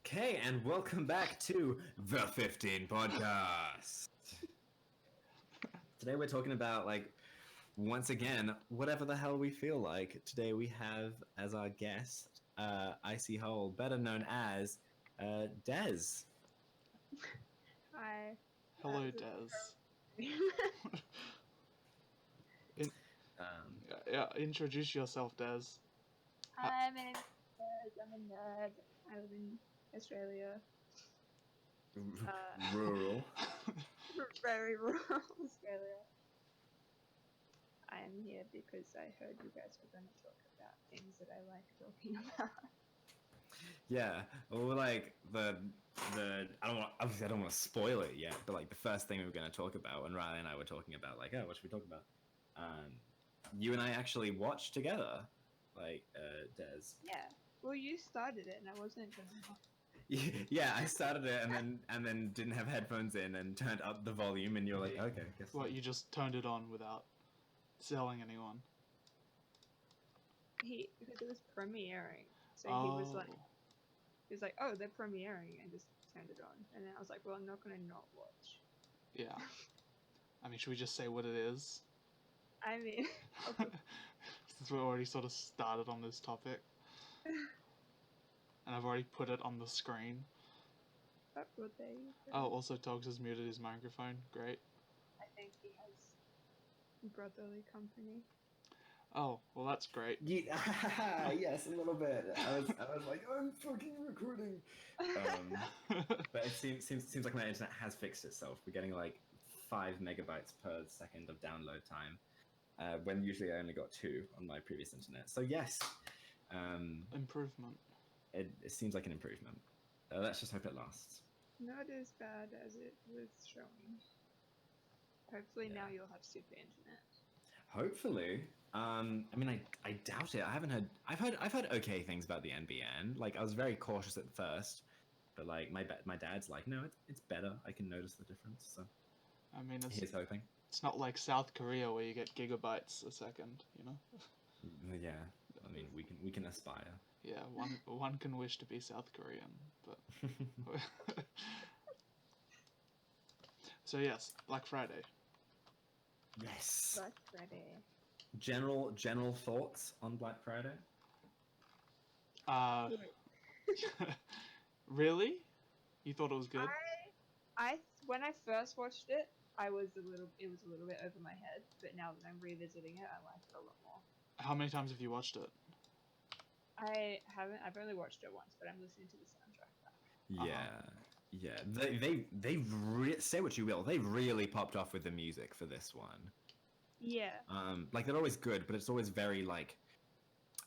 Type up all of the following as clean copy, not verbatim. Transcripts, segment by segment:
Okay, and welcome back to the 15 podcast. Today we're talking about, once again, whatever the hell we feel like. Today we have as our guest, Icy Hole, better known as Des. Hi. Hello, Des. Introduce yourself, Des. Hi, my name is Ned. I'm a nerd. I live in Australia. Rural. Very rural Australia. I am here because I heard you guys were going to talk about things that I like talking about. Yeah, well, obviously I don't want to spoil it yet, but the first thing we were going to talk about, when Riley and I were talking about, what should we talk about? You and I actually watched together, Des. Yeah. Well, you started it, and I wasn't gonna. Yeah, I started it and then didn't have headphones in and turned up the volume, and you're like, okay, guess What, you just turned it on without telling anyone? Because it was premiering, so Oh. he was like, oh, they're premiering, and just turned it on, and then I was like, well, I'm not gonna not watch. Yeah. I mean, should we just say what it is? I mean, Since we already sort of started on this topic. And I've already put it on the screen. that's what they. Oh, also Togs has muted his microphone. Great. I think he has brotherly company. Oh, well, that's great. Yeah, yes, a little bit. I was like, I'm fucking recording. But it seems like my internet has fixed itself. We're getting 5 megabytes per second of download time, when usually I only got 2 on my previous internet. So yes, improvement. It seems like an improvement. Let's just hope it lasts. Not as bad as it was showing. Hopefully now you'll have super internet. Hopefully. I mean, I doubt it. I've heard okay things about the NBN. I was very cautious at first, but my dad's like, no, it's better. I can notice the difference. So, I mean, he's hoping. It's not like South Korea where you get gigabytes a second, you know. Yeah, I mean, we can aspire. Yeah, one can wish to be South Korean, but. So yes, Black Friday. Yes. Black Friday. General thoughts on Black Friday? Really? You thought it was good? When I first watched it, it was a little bit over my head, but now that I'm revisiting it, I like it a lot more. How many times have you watched it? I haven't. I've only watched it once, but I'm listening to the soundtrack back. Yeah. Yeah, they say what you will. They really popped off with the music for this one. Yeah. They're always good, but it's always very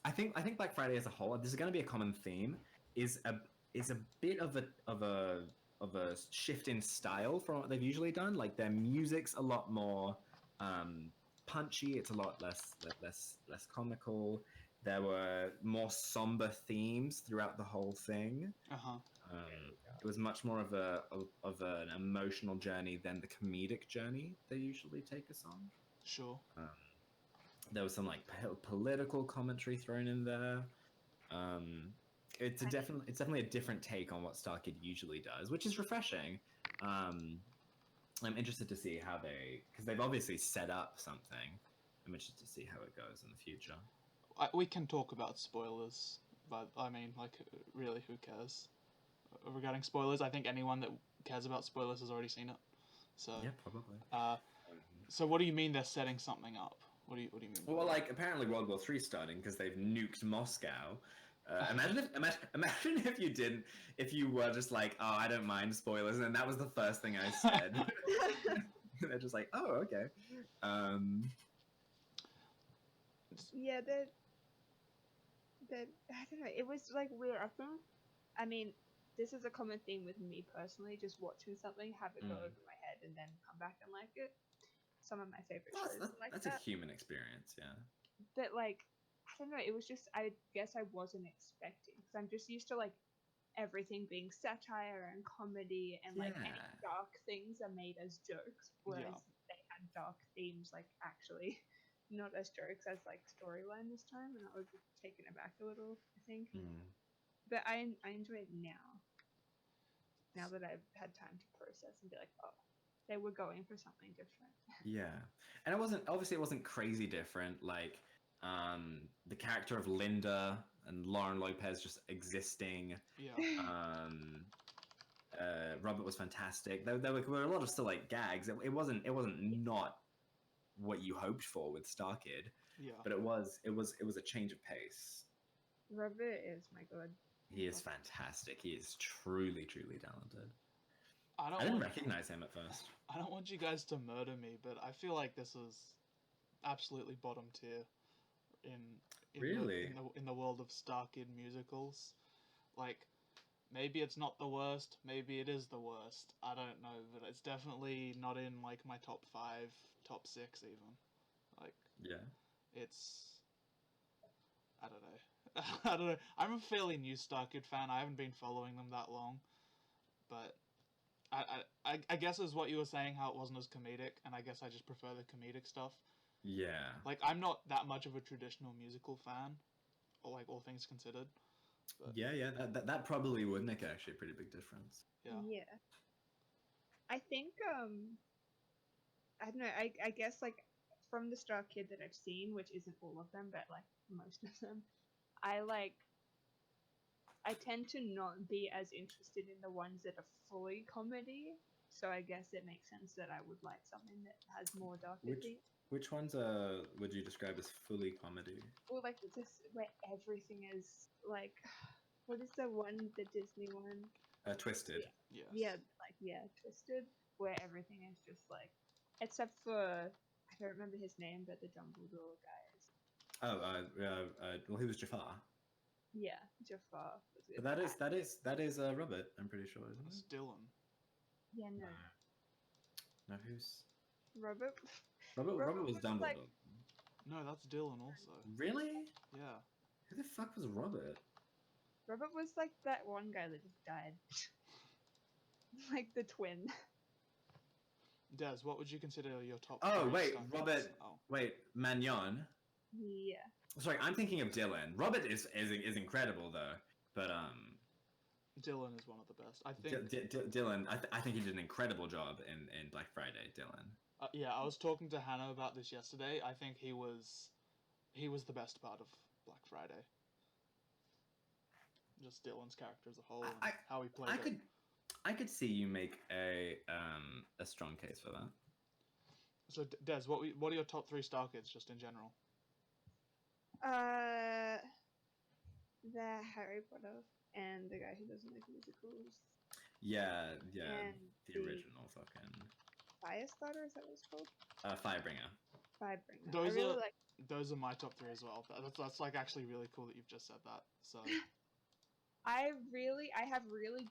I think Black Friday as a whole, this is going to be a common theme, is a bit of a shift in style from what they've usually done. Their music's a lot more punchy. It's a lot less comical. There were more somber themes throughout the whole thing. It was much more of an emotional journey than the comedic journey they usually take us on. Sure. There was some political commentary thrown in there. It's definitely a different take on what Starkid usually does, which is refreshing. I'm interested to see how because they've obviously set up something. I'm interested to see how it goes in the future. We can talk about spoilers, but I mean, really, who cares? Regarding spoilers, I think anyone that cares about spoilers has already seen it. So yeah, probably. So what do you mean they're setting something up? What do you mean? Well, apparently World War III starting because they've nuked Moscow. Imagine if you were just like, oh, I don't mind spoilers, and that was the first thing I said. They're just like, oh, okay. Yeah, that I don't know. It was weird. I mean, this is a common theme with me personally. Just watching something, have it go over my head, and then come back and like it. Some of my favorite shows that's a human experience, yeah. But I don't know. It was just, I guess I wasn't expecting, because I'm just used to everything being satire and comedy, and any dark things are made as jokes, whereas they had dark themes actually not as jokes as storyline this time, and I was taken aback a little, I think. But I enjoy it now. now that I've had time to process and be like, oh, they were going for something different. Yeah, and it wasn't crazy different. Like the character of Linda and Lauren Lopez just existing. Yeah. Robert was fantastic. There were a lot of still like gags. It wasn't not what you hoped for with Starkid, Yeah. but it was a change of pace. Robert is my god. He is fantastic. He is truly talented. I I didn't recognize him at first. I don't want you guys to murder me, but I feel like this is absolutely bottom tier in Really? in the world of Starkid musicals. Like, maybe it's not the worst, maybe it is the worst. I don't know, but it's definitely not in like my top 5, top 6 even. Like, Yeah. it's I don't know. I don't know. I'm a fairly new Starkid fan. I haven't been following them that long, but I guess is what you were saying, how it wasn't as comedic, and I guess I just prefer the comedic stuff. Yeah. Like, I'm not that much of a traditional musical fan, or like all things considered. But, Yeah. That probably would make actually a pretty big difference. yeah. I think I don't know, I guess like from the Starkid that I've seen, which isn't all of them, but like most of them, I tend to not be as interested in the ones that are fully comedy. So I guess it makes sense that I would like something that has more darker themes. Which ones would you describe as fully comedy? Or like just where everything is like, what is the one, the Disney one? Twisted. Yes. Yeah, Twisted, where everything is just like, except for I don't remember his name, but the Dumbledore guy is. Oh, well, he was Jafar. Yeah, Jafar. But that is Robert. I'm pretty sure, isn't It's it? Dylan. Yeah, no. No, who's Robert. Robert was was Dumbledore. like- No, that's Dylan also. Really? Yeah. Who the fuck was Robert? Robert was like that one guy that just died. Like the twin. Des, what would you consider your top? Oh, 3 wait, Starkids? Robert. Oh. Wait, Magnon. Yeah. Sorry, I'm thinking of Dylan. Robert is incredible though, but Dylan is one of the best. I think. Dylan. I think he did an incredible job in Black Friday. Dylan. Yeah, I was talking to Hannah about this yesterday. I think he was the best part of Black Friday. Just Dylan's character as a whole and how he played it. I could see you make a strong case for that. So Des, what are your top 3 Starkids just in general? The Harry Potter and the guy who doesn't like musicals. Yeah, And the original fucking Firestarter, is that what it's called? Firebringer. Firebringer. Those are my top 3 as well. That's like actually really cool that you've just said that. So I have really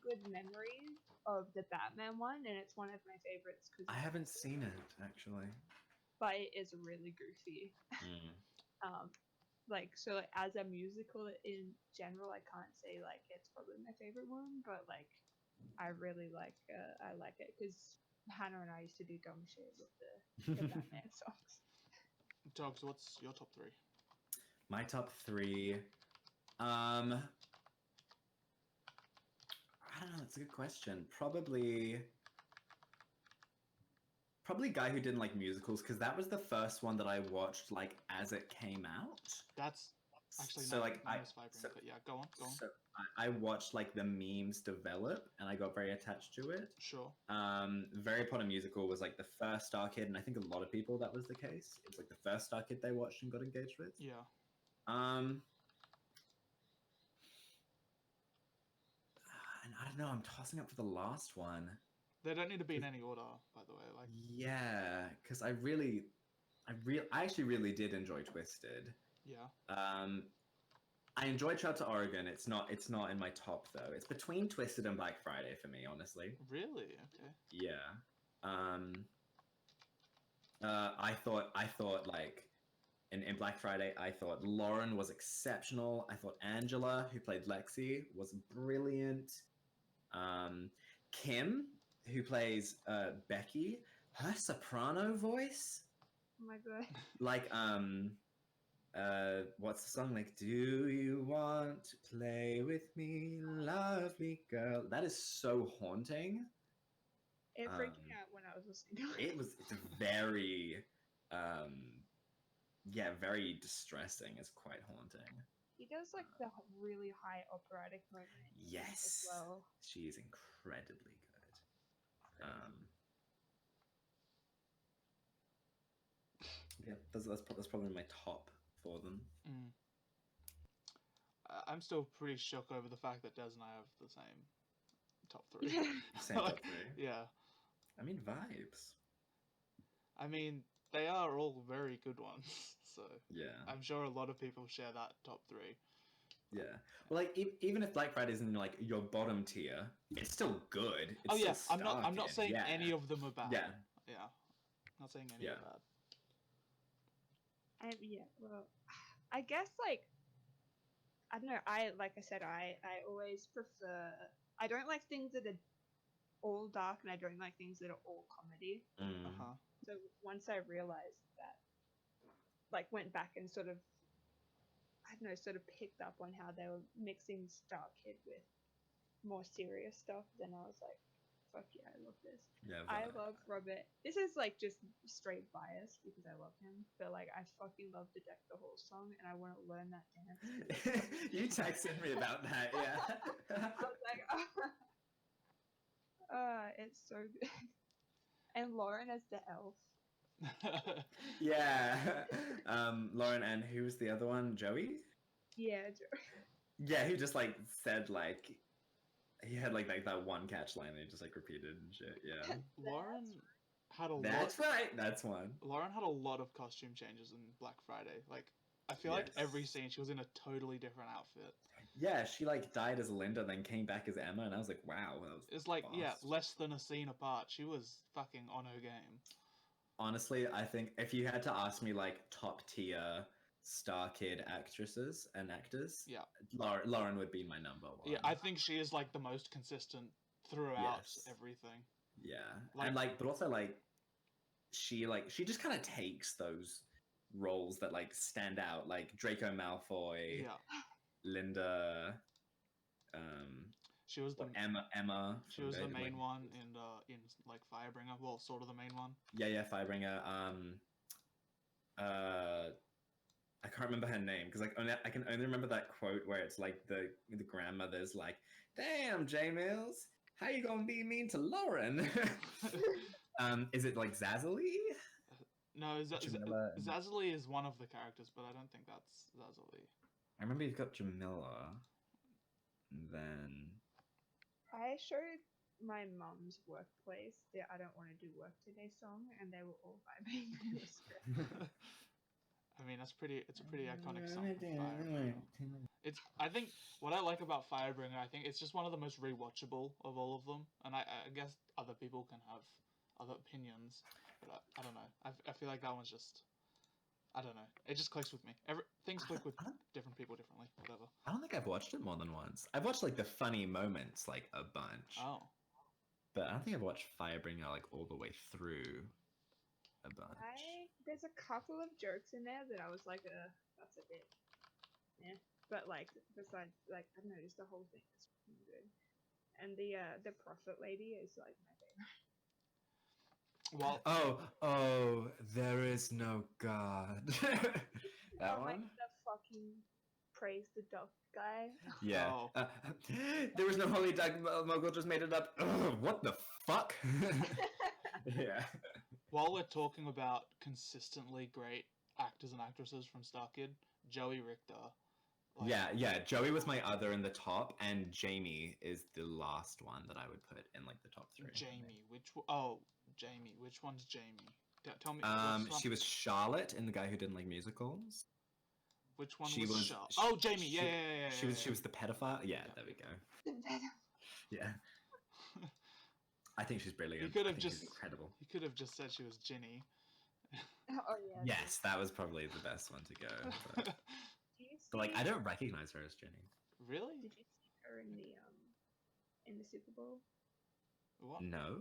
good memories of the Batman one, and it's one of my favorites because I haven't seen it actually. but it is really goofy. As a musical in general, I can't say like it's probably my favorite one, but like I really like it because Hannah and I used to do dumb shit with the Batman songs. Togs, what's your top 3? My top 3. I don't know. That's a good question. Probably guy who didn't like musicals because that was the first one that I watched like as it came out. That's actually so like but yeah, go on. So I watched like the memes develop and I got very attached to it. Sure. Harry Potter musical was like the first Starkid, and I think a lot of people that was the case. It's like the first Starkid they watched and got engaged with. Yeah. And I don't know. I'm tossing up for the last one. They don't need to be in any order, by the way. Like. Yeah, because I actually really did enjoy Twisted. Yeah. I enjoyed Trout to Oregon. It's not in my top though. It's between Twisted and Black Friday for me, honestly. Really? Okay. Yeah. I thought like in Black Friday, I thought Lauren was exceptional. I thought Angela, who played Lexi, was brilliant. Kim, who plays Becky, her soprano voice. Oh my god. Like what's the song? Like, do you want to play with me, love lovely girl. That is so haunting. It freaked me Um, out when I was listening to it. It's very, yeah, very distressing. It's quite haunting. He does like the really high operatic moments as Yes, well. she is incredibly good. Yeah, that's probably my top for them. Mm. I'm still pretty shook over the fact that Des and I have the same top 3. Same top 3. Yeah. I mean, vibes. I mean, they are all very good ones, so Yeah. I'm sure a lot of people share that top 3. Yeah. Well, like even if Black Friday isn't like your bottom tier, it's still good. It's Oh yeah, still I'm not Starkid, saying yeah. any of them are bad. Yeah. Yeah. Not saying any Yeah. are bad. Yeah, well, I guess like I don't know. I always prefer. I don't like things that are all dark, and I don't like things that are all comedy. Uh-huh. So once I realized that, like, went back and sort of, I don't know, sort of picked up on how they were mixing Starkid with more serious stuff, then I was like, fuck yeah, I love this. Yeah. I love Robert. This is like just straight bias because I love him, but like I fucking love the Deck the Hall song, and I want to learn that dance. You texted me about that, yeah. I was like, it's so good. And Lauren as the elf. Yeah. Lauren, and who was the other one? Joey? Yeah, Yeah, he just like said like he had like that one catch line that he just like repeated and shit. Yeah. Lauren had a That's lot. right. That's one. Lauren had a lot of costume changes in Black Friday. Like, I feel like every Yes. scene she was in a totally different outfit. Yeah, she like died as Linda, then came back as Emma, and I was like, wow, that was It's like, yeah, fast. less than a scene apart. She was fucking on her game. Honestly, I think if you had to ask me like top tier Starkid actresses and actors, Yeah. Lauren would be my number one. Yeah, I think she is like the most consistent throughout Yes. everything. Yeah, Like- and like, but also like, she just kind of takes those roles that like stand out, like Draco Malfoy, Yeah. Linda, She was the Emma. She was the from, main like, one in like Firebringer. Well, sort of the main one. Yeah, Firebringer. I can't remember her name because like I can only remember that quote where it's like the grandmother's like, "Damn, J Mills, how you gonna be mean to Lauren?" Is it like Zazzily? No, Jamila and- Zazzily is one of the characters, but I don't think that's Zazzily. I remember you've got Jamila. And then I showed my mum's workplace the I Don't Want to Do Work Today song, and they were all vibing. It was great. I mean, it's a pretty iconic song from Firebringer. I think what I like about Firebringer, I think it's just one of the most rewatchable of all of them, and I guess other people can have other opinions, but I don't know. I feel like that one's just, I don't know. It just clicks with me. Things click with different people differently. Whatever. I don't think I've watched it more than once. I've watched like the funny moments like a bunch. Oh. But I don't think I've watched Firebringer like all the way through a bunch. There's a couple of jokes in there that I was like, that's a bit, yeah. But like, besides, like, I don't know, just the whole thing is fucking good. And the prophet lady is like my favorite. Well, Oh, there is no God. That Oh, one? like the fucking praise the duck guy. Yeah. Oh. There was no holy duck. Mogul just made it up. Ugh, what the fuck? Yeah. while we're talking about consistently great actors and actresses from Starkid, Joey Richter. Like, Yeah. Joey was my other in the top, and Jamie is the last one that I would put in like the top 3. Jamie, Jamie, which one's Jamie? Tell me. She was Charlotte in The Guy Who Didn't Like Musicals. Which one She was was- Charlotte? she- Oh, Jamie. she- Yeah. She was the pedophile. Yeah, there we go. Yeah. I think she's brilliant. You could I have think just- she's incredible. You could have just said she was Ginny. Oh yeah. Yes, that was probably the best one to go. But, Do you see, but like, I don't recognize her as Jenny. Really? Did you see her in the Super Bowl? What? No.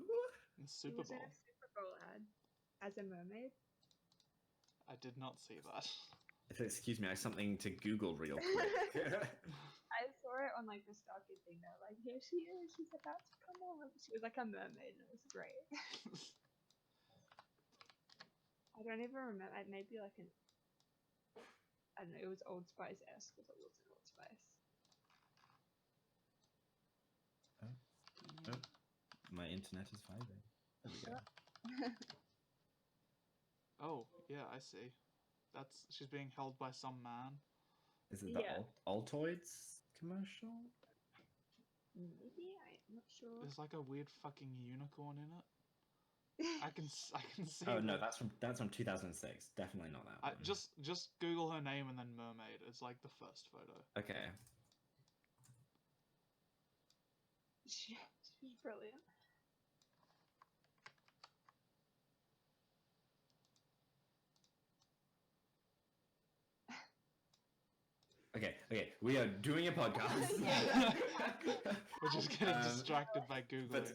In She Super was Bowl? in a Super Bowl ad as a mermaid. I did not see that. Excuse me, I have something to Google real quick. I saw it on like the Starkid thing. They're like, here she is. She's about to come out. She was like a mermaid, and it was great. I don't even remember. Maybe like an. I don't know. It was Old Spice-esque, but it wasn't Old Spice. Oh, my internet is vibing. There we go. Oh, yeah, I see. She's being held by some man. Is it the Yeah. Altoids commercial? Maybe I'm not sure. There's like a weird fucking unicorn in it. I can see. Oh no, that's from 2006. Definitely not that one. Just Google her name and then mermaid. It's like the first photo. Okay. She's brilliant. Okay, we are doing a podcast. We're just getting distracted by Googling.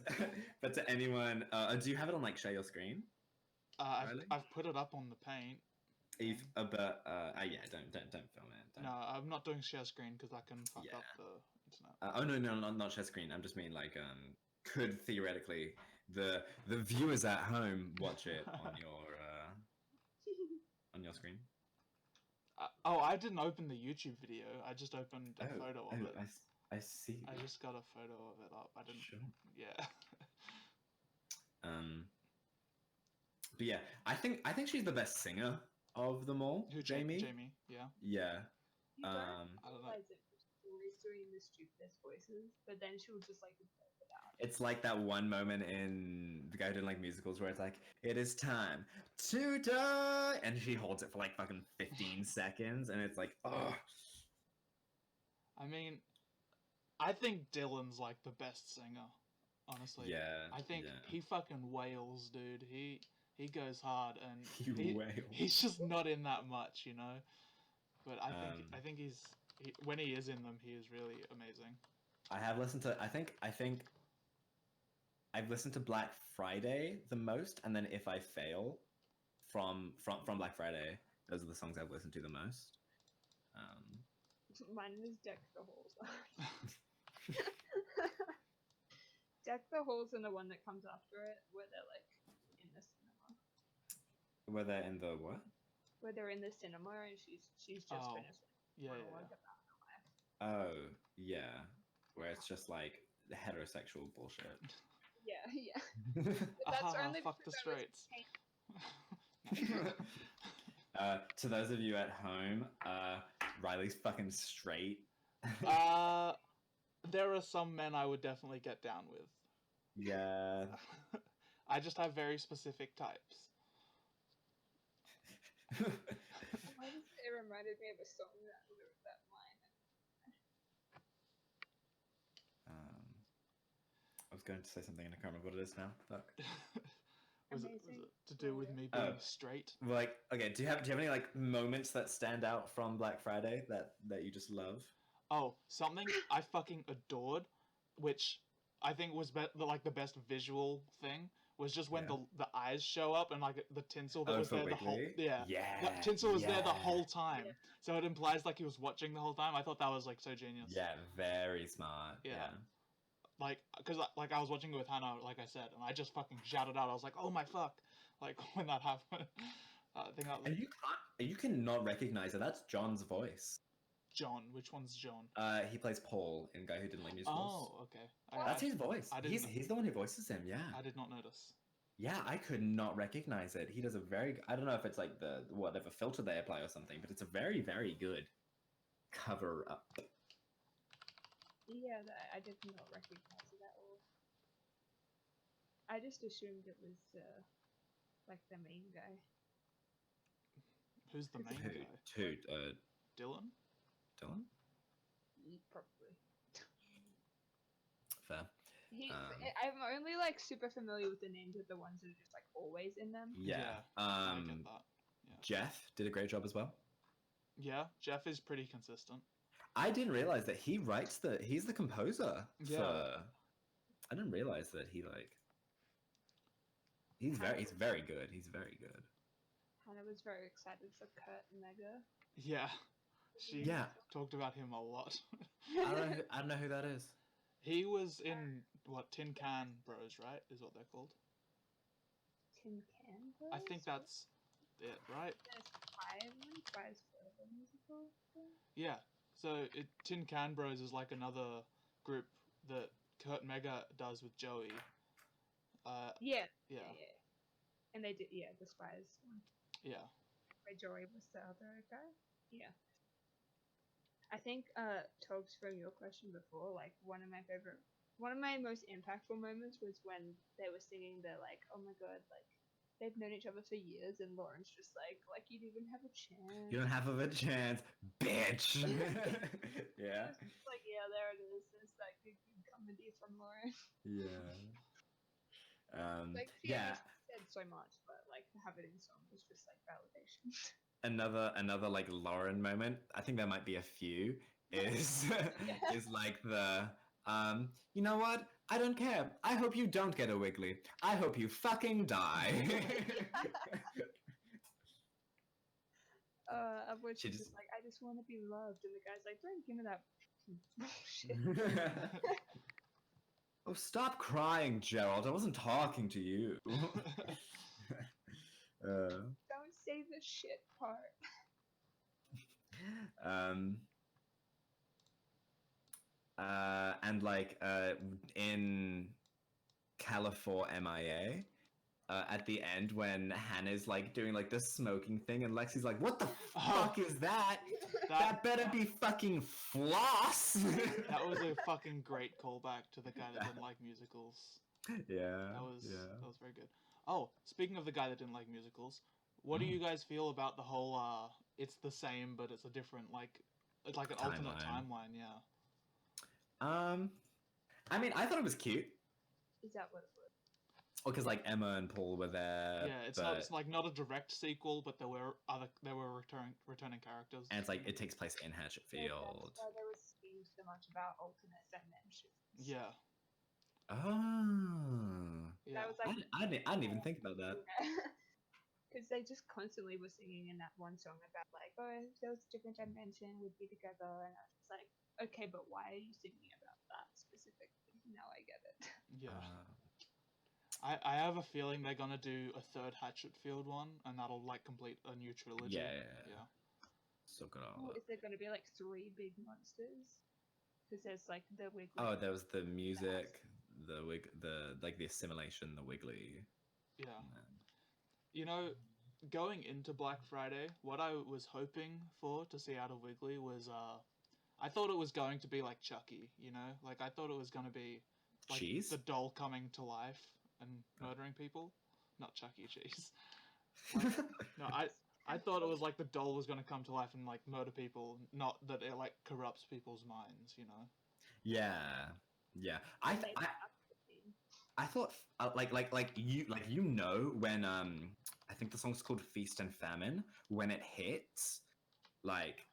But to anyone, do you have it on like share your screen? I've put it up on the paint. Yeah, don't film it. Don't. No, I'm not doing share screen because that can fuck up the Oh internet. no, not share screen. I'm just mean like could theoretically the viewers at home watch it on your screen? I didn't open the YouTube video. I just opened a photo of it. I see. I just got a photo of it up. I didn't. Sure. Yeah. But yeah, I think she's the best singer of them all. Who? Jamie? Jamie. Yeah. Yeah. You don't I don't know. realize it. She's always doing the stupidest voices, but then she'll just like blurt it out. It's like that one moment in The Guy Who Didn't Like Musicals where it's like, it is time to die! And she holds it for like fucking 15 seconds, and it's like, oh. I mean, I think Dylan's like the best singer, honestly. Yeah. I think he fucking wails, dude. He goes hard, and He wails. he's just not in that much, you know. But I think when he is in them, he is really amazing. I have listened to. I think I've listened to Black Friday the most, and then If I Fail from Black Friday. Those are the songs I've listened to the most. Mine is Deck the Halls. Deck the Halls and the one that comes after it, where they're like in the cinema. Were they in the what? Where they're in the cinema and she's just finished. Yeah. Oh yeah, where it's just like the heterosexual bullshit. Yeah. That's only fuck the straights. To those of you at home, Riley's fucking straight. There are some men I would definitely get down with. Yeah. I just have very specific types. It reminded me of a song that line. I was going to say something and I can't remember what it is now. Fuck. Was it to do with me being straight? Like, okay, do you have any like moments that stand out from Black Friday that you just love? Oh, something I fucking adored, which I think was like the best visual thing, was just when the eyes show up and like the tinsel that was there the whole the tinsel was there the whole time, so it implies like he was watching the whole time. I thought that was like so genius. Yeah, very smart. Yeah. Like, cause like I was watching it with Hannah, like I said, and I just fucking shouted out. I was like, "Oh my fuck!" Like when that happened. I think that was... And you cannot recognize it. That's John's voice. John, which one's John? He plays Paul in Guy Who Didn't Like Musicals. Oh, okay. That's his voice. He's the one who voices him. Yeah. I did not notice. Yeah, I could not recognize it. He does a very. I don't know if it's like the whatever filter they apply or something, but it's a very, very good cover up. Yeah, I did not recognize it at all. I just assumed it was like the main guy. Who's the main guy? Dylan? Dylan? Probably. Fair. I'm only like super familiar with the names of the ones that are just like always in them. Yeah. I get that. Yeah. Jeff did a great job as well. Yeah, Jeff is pretty consistent. I didn't realize that he's the composer. Yeah. I didn't realize that he's very good. He's very good. Hannah was very excited for Kurt and Mega. Yeah. She Yeah. talked about him a lot. I don't know who that is. He was in what Tin Can Bros, right? Is what they're called. Tin Can I think Bros? that's it, right? There's Five Forever musical thing? Yeah. So Tin Can Bros is like another group that Kurt Mega does with Joey. Yeah. Yeah. And they did, the Spies one. Yeah. Where Joey was the other guy. Yeah. I think, Togs, from your question before, like, one of my most impactful moments was when they were singing the, like, oh my god, like, they've known each other for years, and Lauren's just like, you didn't even have a chance. You don't have a chance, bitch. Yeah. It's like, yeah, there it is. It's like good comedy from Lauren. Yeah. Like, she Yeah. only said so much, but like to have it in song was just like validation. Another like Lauren moment. I think there might be a few. Is is like the you know what? I don't care. I hope you don't get a Wiggly. I hope you fucking die. Of which She she's just- just like, I just want to be loved, and the guy's like, don't give me that bullshit. Oh, stop crying, Gerald. I wasn't talking to you. Don't say the shit part. Um, and like in California MIA, at the end when Hannah's like doing like the smoking thing, and Lexi's like, "What the fuck is that? That better be fucking floss." That was a fucking great callback to the guy that didn't like musicals. Yeah, That was yeah. that was very good. Oh, speaking of the guy that didn't like musicals, what do you guys feel about the whole it's the same but it's a different it's like an alternate timeline, yeah. I mean, I thought it was cute. Is that what it was? Oh, because like Emma and Paul were there. Yeah, it's not a direct sequel, but there were returning characters. And it's like it takes place in So Hatchetfield. that's why there was schemes so much about alternate dimensions. Yeah. Oh. Yeah. That was like, I didn't even think about that. because they just constantly were singing in that one song about like, oh, if there was a different dimension, we'd be together, and I was just like, okay, but why are you singing about that specifically? Now I get it. Yeah. I have a feeling they're gonna do a third Hatchetfield one, and that'll like complete a new trilogy. Yeah. So good. Is there going to be like 3 big monsters? Because there's like the Wiggly. Oh, there was the music, the like the assimilation, the Wiggly. Yeah. You know, going into Black Friday, what I was hoping for to see out of Wiggly was I thought it was going to be like Chucky, you know? Like I thought it was going to be like Cheese? the doll coming to life and murdering people, not Chuck E. Cheese. Like, no, I thought it was like the doll was going to come to life and like murder people, not that it like corrupts people's minds, you know? Yeah. I thought like you know when I think the song's called Feast and Famine, when it hits, like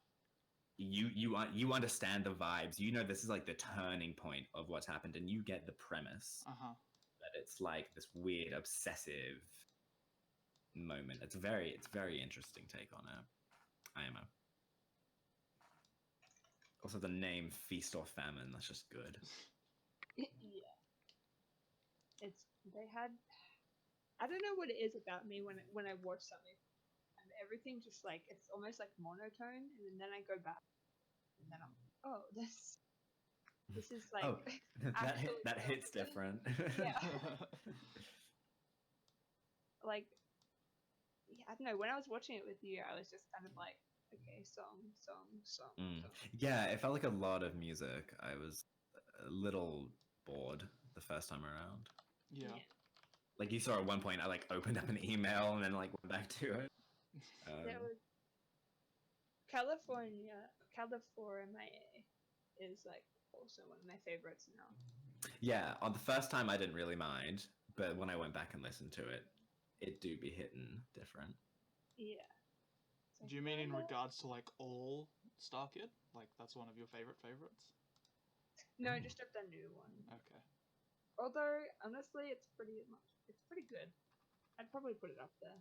you understand the vibes. You know this is like the turning point of what's happened, and you get the premise that it's like this weird obsessive moment. It's very interesting take on it. IMO. Also, the name Feast or Famine, that's just good. Yeah. They had, I don't know what it is about me when I watch something, and everything just like, it's almost like monotone, and then I go back, and then I'm like, oh, this is like, that hits different. Yeah. Like, yeah, I don't know, when I was watching it with you, I was just kind of like, okay, song. Yeah, it felt like a lot of music. I was a little bored the first time around. Yeah. Like you saw at one point, I like opened up an email and then like went back to it. There was California is like also one of my favorites now. Yeah, on the first time I didn't really mind, but when I went back and listened to it, it do be hitting different. Yeah. Do you mean in regards to like all Starkid? Like that's one of your favorites? No, just of the new one. Okay. Although honestly, it's pretty good. I'd probably put it up there.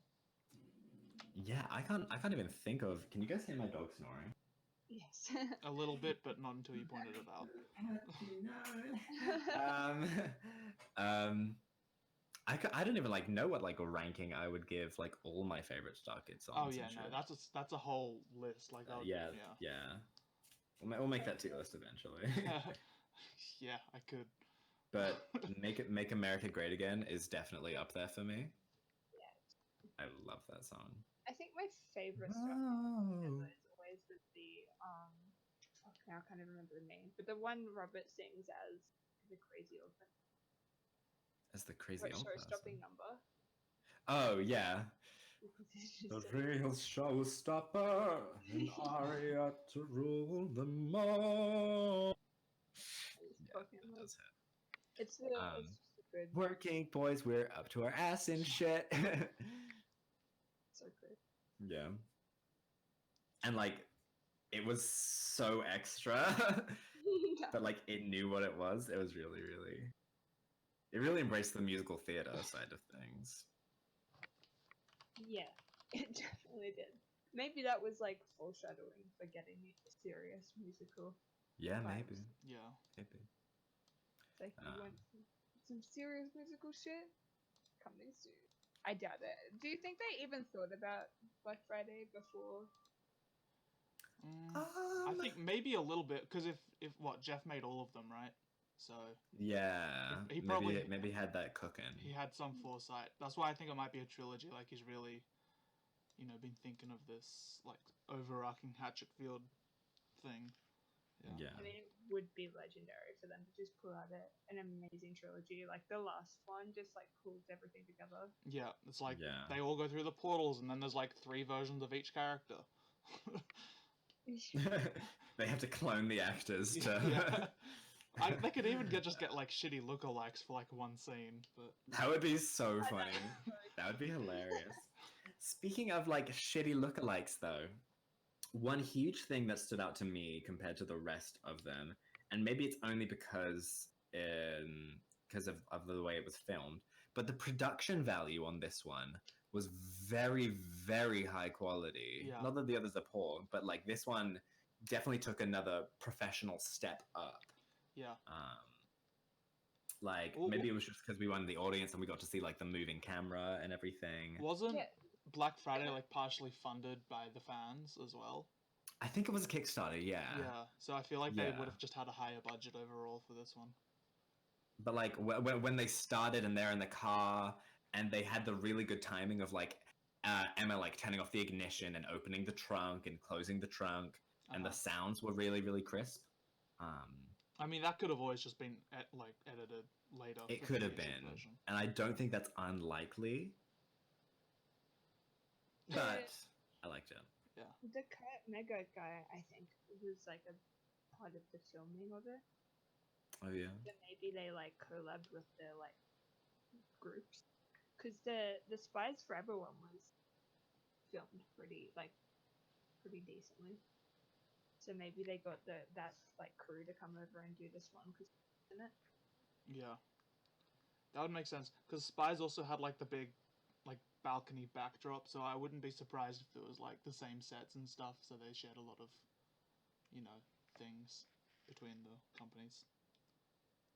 Yeah, I can't even think of. Can you guys hear my dog snoring? Yes. A little bit, but not until you pointed it out. I don't even like know what like a ranking I would give like all my favorite Starkid songs. Oh yeah, and no, shit. that's a whole list. Like, Yeah, yeah, yeah. We'll make that tier list eventually. yeah, I could. But Make America Great Again is definitely up there for me. Yeah. I love that song. I think my favorite stuff Oh. is always with the fuck, now I can't even remember the name, but the one Robert sings as the crazy old person. As the crazy old show-stopping person. number. Oh yeah. Because The real showstopper, an aria to rule them all. Yeah, that does hit. It's just a good. Working boys, we're up to our ass in shit. So good. Yeah. And like, it was so extra, but like, it knew what it was. It was really, really. It really embraced the musical theater side of things. Yeah, it definitely did. Maybe that was like foreshadowing for getting serious musical. Yeah, vibes. maybe. Yeah. Maybe. It's like you want some serious musical shit coming soon. I doubt it. Do you think they even thought about Black Friday before? I think maybe a little bit, because if what Jeff made all of them, right? So yeah, he probably maybe had that cooking. he had some foresight. That's why I think it might be a trilogy. Like he's really, been thinking of this like overarching Hatchetfield thing. Yeah. I mean, it would be legendary for them to just pull out an amazing trilogy. Like the last one just like pulls everything together. Yeah, it's like Yeah. they all go through the portals, and then there's like 3 versions of each character. They have to clone the actors to. Yeah. They could even get like shitty lookalikes for like one scene, but That would be so funny. That would be hilarious. Speaking of like shitty lookalikes, though, one huge thing that stood out to me compared to the rest of them, and maybe it's only because of the way it was filmed, but the production value on this one was very, very high quality. Yeah. Not that the others are poor, but like this one definitely took another professional step up. yeah. Like Well, maybe it was just because we were in the audience and we got to see like the moving camera and everything. Wasn't Yeah. Black Friday like partially funded by the fans as well? I think it was a Kickstarter, yeah. Yeah, so I feel like they Yeah. would have just had a higher budget overall for this one. But like when they started and they're in the car and they had the really good timing of like Emma like turning off the ignition and opening the trunk and closing the trunk, and the sounds were really, really crisp. I mean, that could have always just been edited later. It for could the have music been, version. and I don't think that's unlikely. But I liked it. Yeah. The Mega guy, I think, was like a part of the filming of it. Oh yeah. So maybe they like collabed with their like groups, because the Spies Forever one was filmed pretty decently. So maybe they got that like crew to come over and do this one because in it. Yeah. That would make sense, because Spies also had like the big like balcony backdrop, so I wouldn't be surprised if it was like the same sets and stuff, so they shared a lot of things between the companies.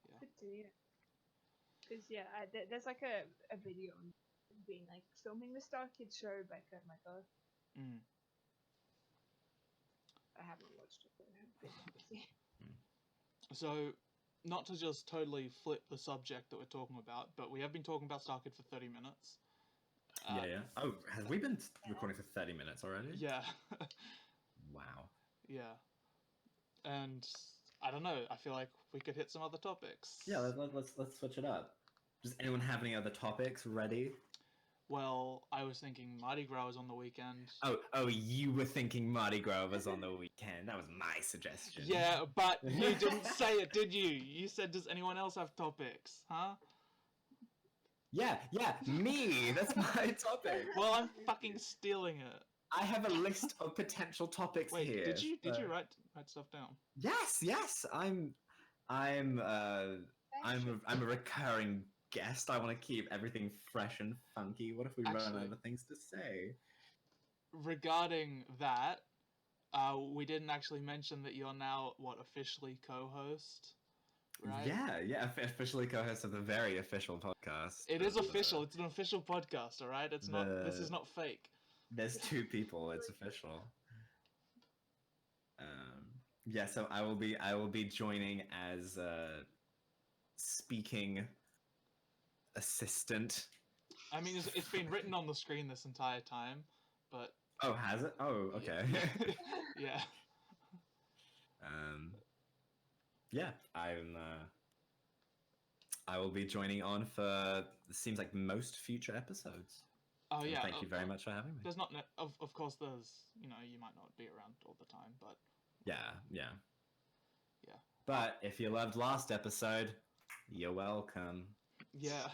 Yeah. Could do, yeah. Because there's like a video being like filming the Starkid show back at my god. I haven't watched it, but I have been busy. So, not to just totally flip the subject that we're talking about, but we have been talking about Starkid for 30 minutes. Yeah. Oh, have we been recording for 30 minutes already? Yeah. Wow. Yeah. And I don't know. I feel like we could hit some other topics. Yeah, let's switch it up. Does anyone have any other topics ready? Well, I was thinking Mardi Gras was on the weekend. Oh, you were thinking Mardi Gras was on the weekend. That was my suggestion. Yeah, but you didn't say it, did you? You said, does anyone else have topics? Huh? Yeah, me. That's my topic. Well, I'm fucking stealing it. I have a list of potential topics Wait, here. did you write stuff down? Yes. I'm a recurring guest. I want to keep everything fresh and funky. What if we run out of things to say? Regarding that, We didn't actually mention that you're now officially co-host, right? Yeah, officially co-host of the very official podcast. It is official. It's an official podcast, all right. It's not. This is the- not fake. There's two people. It's official. Yeah, so I will be joining as speaking assistant. I mean, it's been written on the screen this entire time, but Oh, has it? Oh, okay. yeah. Yeah, I will be joining on for it seems like most future episodes. Oh So yeah. thank you very much for having me. There's not. Of course, there's. You might not be around all the time, but Yeah. yeah. But if you loved last episode, you're welcome. Yeah,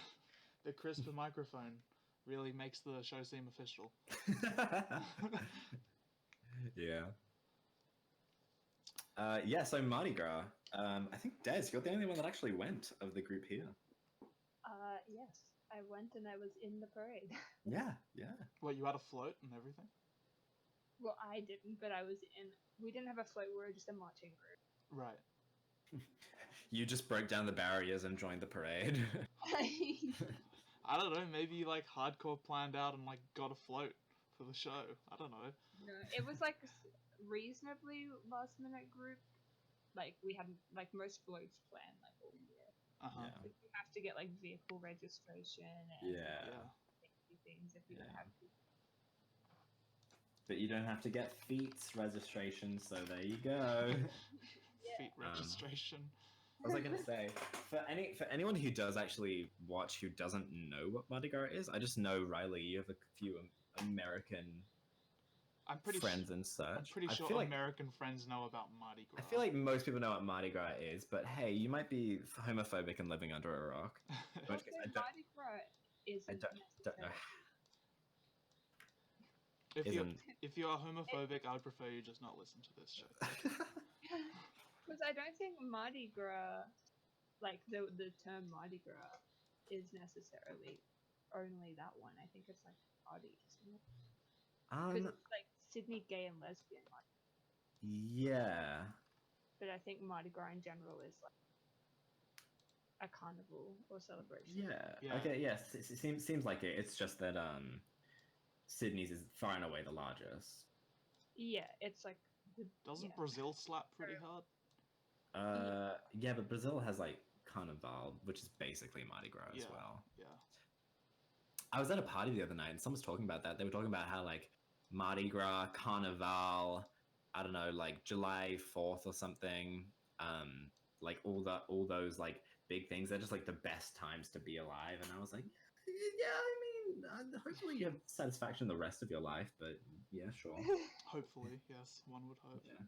the crisper microphone really makes the show seem official. Yeah. Yeah, so Mardi Gras. I think, Des, you're the only one that actually went of the group here. Yes, I went and I was in the parade. Yeah. What, you had a float and everything? Well, I didn't, but I was in. We didn't have a float. We were just a marching group. Right. You just broke down the barriers and joined the parade. I don't know, maybe you hardcore planned out and got a float for the show. I don't know. No, it was reasonably last minute group. We hadn't most floats planned all year. Uh-huh. Yeah. You have to get vehicle registration and Yeah. things if you don't have to. But you don't have to get feet registration, so there you go. Feet registration. What was I gonna say? For anyone who does actually watch who doesn't know what Mardi Gras is, I just know Riley. You have a few American I'm pretty friends and such. I'm pretty sure American friends know about Mardi Gras. I feel like most people know what Mardi Gras is, but hey, you might be homophobic and living under a rock. Also, Mardi Gras isn't necessarily. If you are homophobic, I would prefer you just not listen to this show. Because I don't think Mardi Gras, the term Mardi Gras, is necessarily only that one. I think it's party, isn't it? Because it's Sydney Gay and Lesbian Mardi Gras. Yeah. But I think Mardi Gras in general is a carnival or celebration. Yeah. Okay. Yes. It seems like it. It's just that Sydney's is far and away the largest. Yeah, it's Doesn't Brazil slap pretty hard? Yeah, but Brazil has Carnival, which is basically Mardi Gras as well. Yeah. I was at a party the other night and someone was talking about that. They were talking about how Mardi Gras, Carnival, I don't know, July 4th or something, all those big things, they're just the best times to be alive. And I was like, yeah, I mean, hopefully you have satisfaction the rest of your life, but yeah, sure. Hopefully, yes, one would hope. Yeah.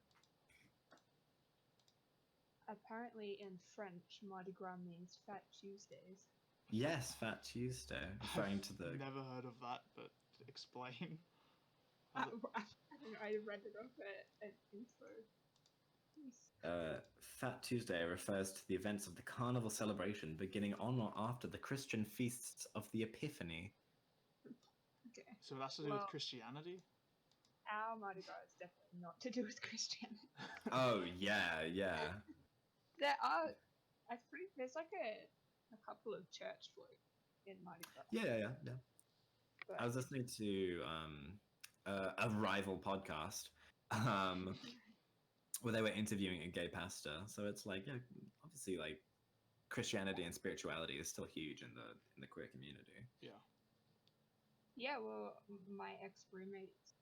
Apparently in French, Mardi Gras means Fat Tuesdays. Yes, Fat Tuesday. Referring to the. Never heard of that, but explain. I don't know, I read it off at info. Fat Tuesday refers to the events of the carnival celebration beginning on or after the Christian feasts of the Epiphany. Okay. So that's to do with Christianity? Our Mardi Gras is definitely not to do with Christianity. Oh, yeah. There are, there's a couple of church floats in Mardi Gras. Yeah. But I was listening to a rival podcast where they were interviewing a gay pastor. So it's obviously Christianity and spirituality is still huge in the queer community. Yeah. Yeah, well, my ex-roommate's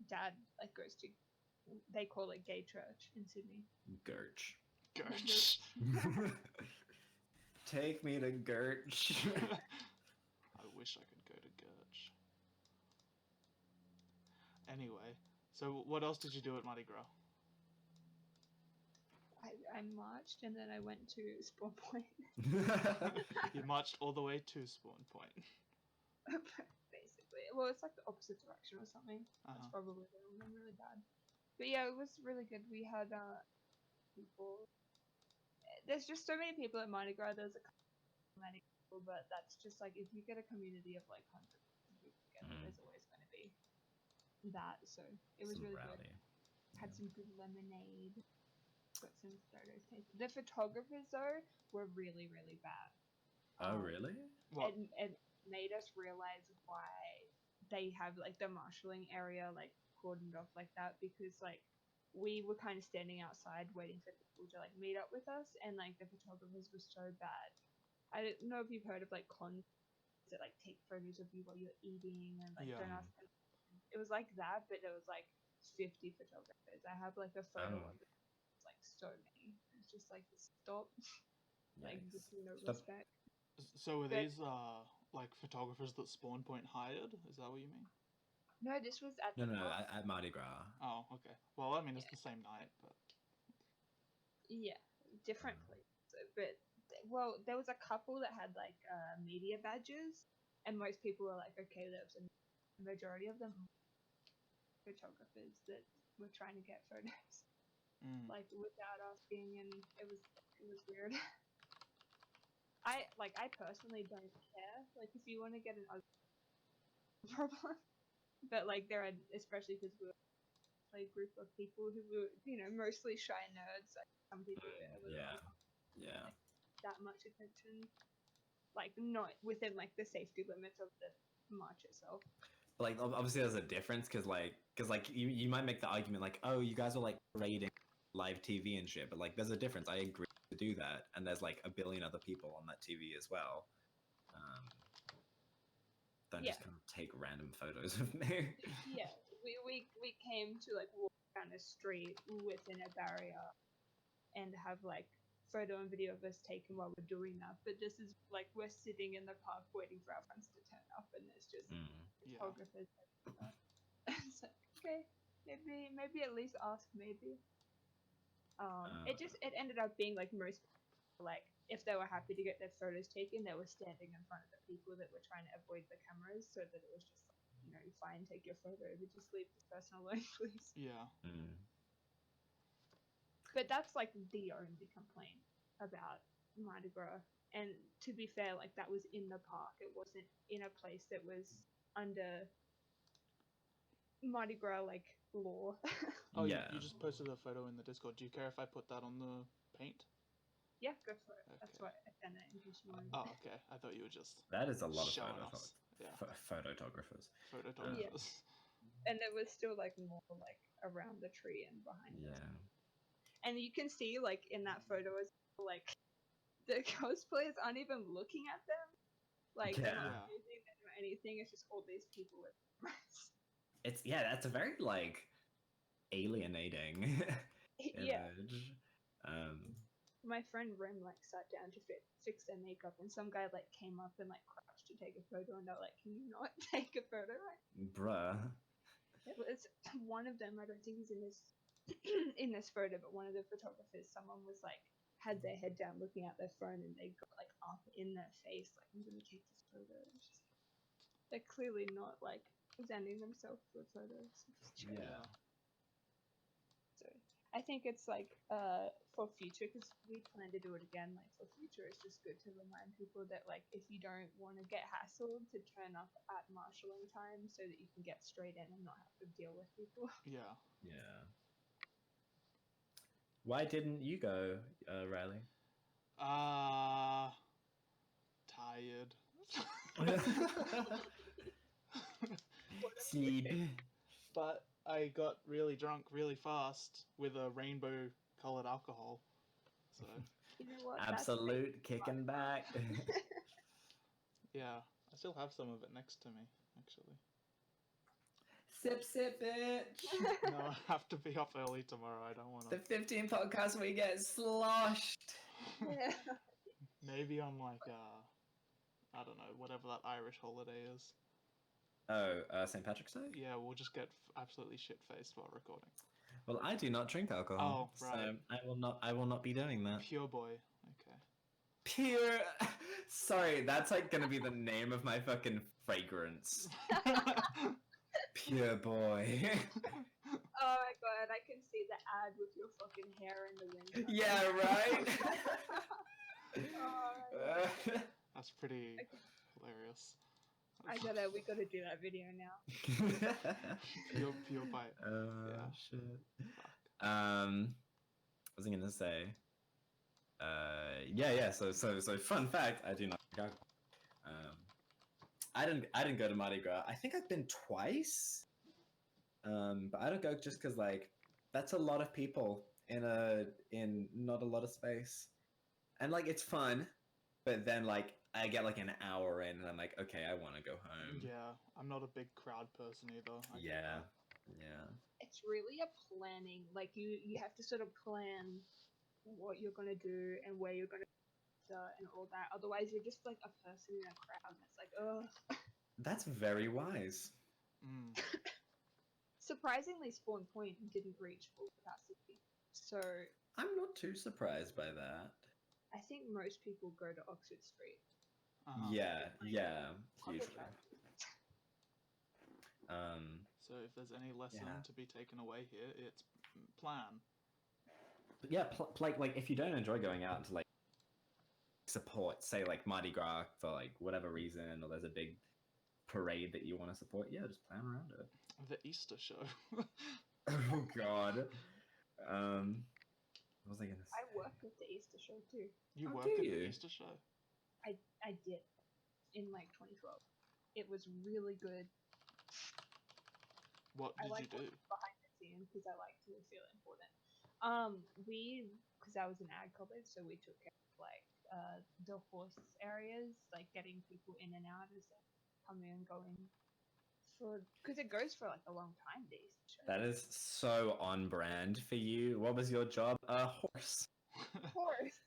dad goes to, they call it gay church in Sydney. Gurch. Take me to Gurch. I wish I could go to Gurch. Anyway, so what else did you do at Mardi Gras? I marched and then I went to Spawn Point. You marched all the way to Spawn Point. Basically. Well, it's the opposite direction or something. That's probably the one. I'm really bad. But yeah, it was really good. We had people. There's just so many people at Mardi Gras. There's many people, but that's just if you get a community of hundreds of people together, there's always going to be that. So it was really rowdy. good. Had some good lemonade. Got some photos taken. The photographers though were really, really bad. Oh, really? What? It made us realize why they have like the marshalling area like cordoned off like that, because like we were kind of standing outside waiting for people to like meet up with us, and like the photographers were so bad. I don't know if you've heard of like cons that like take photos of you while you're eating and like Yeah. don't ask them. It was like that, but there was like 50 photographers. I have like a photo Oh. of it. It's like so many. It's just like stop, like Yikes. with no Stop. respect. So were But- these like photographers that Spawn Point hired? Is that what you mean? No, this was at No, the no, no, park. at Mardi Gras. Oh, okay. Well, I mean it's the same night, but Yeah, different place. But well, there was a couple that had like media badges, and most people were like, okay, there was a majority of them photographers that were trying to get photos like without asking, and it was weird. I personally don't care. Like if you want to get an problem, but like there are, especially because we're a group of people who were mostly shy nerds. Like some people were a little Yeah. that much attention, like not within like the safety limits of the march itself. Like obviously there's a difference because you might make the argument like, oh, you guys are like raiding live TV and shit, but like there's a difference. I agree to do that, and there's like a billion other people on that TV as well. Don't just kind of take random photos of me. Yeah, we came to like walk down a street within a barrier and have like photo and video of us taken while we're doing that. But this is like we're sitting in the park waiting for our friends to turn up, and there's just photographers. It's like, okay, maybe at least ask maybe. It ended up being like most people, like if they were happy to get their photos taken, they were standing in front of the people that were trying to avoid the cameras, so that it was just like, fine, take your photo, but just leave the person alone, please. yeah. But that's like the only complaint about Mardi Gras. And to be fair, like that was in the park. It wasn't in a place that was under Mardi Gras like law. Oh, yeah. you just posted a photo in the Discord. Do you care if I put that on the paint? Yeah, go for it. Okay. That's what I sent it in case you wanted. Oh, okay. I thought you were just That is a lot of showing us. Yeah. photographers. Photographers. And it was still like more like around the tree and behind us. Yeah. And you can see like in that photo as like the cosplayers aren't even looking at them. Like they're not using them or anything. It's just all these people with cameras. That's a very like alienating image. My friend Rim like sat down to fix their makeup, and some guy like came up and like crouched to take a photo, and they're like, "Can you not take a photo?" Bruh. It was one of them. I don't think he's in this in this photo, but one of the photographers, someone was like had their head down looking at their phone, and they got like up in their face, like, "I'm gonna take this photo." They're clearly not like presenting themselves for photos. Yeah. So I think it's like for future, because we plan to do it again. Like for future, it's just good to remind people that like if you don't want to get hassled, to turn up at marshalling time so that you can get straight in and not have to deal with people. Yeah. Yeah. Why didn't you go, Riley? Tired. Sleep. But I got really drunk really fast with a rainbow colored alcohol. So You know what? Absolute kicking back. yeah, I still have some of it next to me, actually. Sip, bitch. No, I have to be up early tomorrow. I don't want to. The 15 podcast we get sloshed. Yeah. Maybe on like I don't know, whatever that Irish holiday is. Oh, St. Patrick's Day? Yeah, we'll just get absolutely shit faced while recording. Well, I do not drink alcohol. Oh, right. So I will not be doing that. Pure boy. Okay. Pure. Sorry, that's like gonna be the name of my fucking fragrance. Pure boy. Oh my god, I can see the ad with your fucking hair in the wind. Yeah, right. Oh my god. That's pretty hilarious. We gotta do that video now. Pure bite. Yeah. Shit. Fuck. What was I gonna say? Yeah. So fun fact, I do not go. I didn't go to Mardi Gras. I think I've been twice. But I don't go just because like that's a lot of people in not a lot of space, and like it's fun, but then like I get like an hour in and I'm like, okay, I want to go home. Yeah, I'm not a big crowd person either. I get Yeah, that. yeah. It's really a planning. Like you have to sort of plan what you're gonna do and where you're gonna go and all that. Otherwise, you're just like a person in a crowd that's like, ugh. That's very wise. Mm. Surprisingly, Spawn Point didn't reach full capacity, so I'm not too surprised by that. I think most people go to Oxford Street. Yeah, Public hugely. transport. So if there's any lesson Yeah. to be taken away here, it's plan. But yeah, like if you don't enjoy going out to like support, say like Mardi Gras for like whatever reason, or there's a big parade that you want to support, yeah, just plan around it. The Easter show. Oh God. What was I gonna say? I worked at the Easter show too. You Oh, work do at the you? Easter show? I did in like 2012. It was really good. What I did like you do? behind the scenes because I like to feel important. Because I was an ag college, so we took care of, like the horse areas, like getting people in and out as they come in, going for because it goes for like a long time. The Easter show. That is so on brand for you. What was your job? A horse. Horse.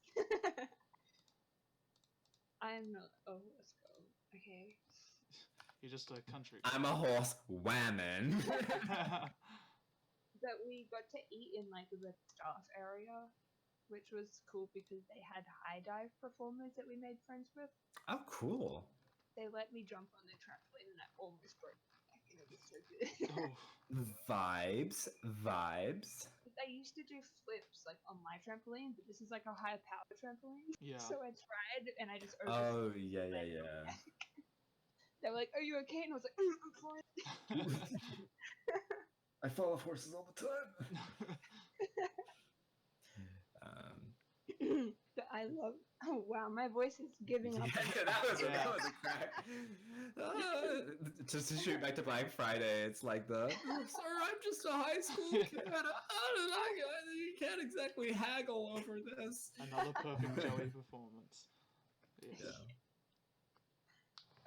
I'm not a horse girl. Okay. You're just a country. I'm a horse whammon. But we got to eat in like the staff area, which was cool because they had high dive performers that we made friends with. Oh, cool. They let me jump on the trampoline and I almost broke my neck and it was so good. Oh, Vibes. I used to do flips like on my trampoline, but this is like a higher power trampoline. yeah. So I tried and I just Oh, overflipped. yeah. They were like, "Are you okay?" And I was like, "I'm fine." I fall off horses all the time. But I love. Oh wow, my voice is giving up. Yeah, that was a crack. Just to shoot back to Black Friday, it's like the sir, I'm just a high school kid. You can't exactly haggle over this. Another perfect Joey performance. Yes.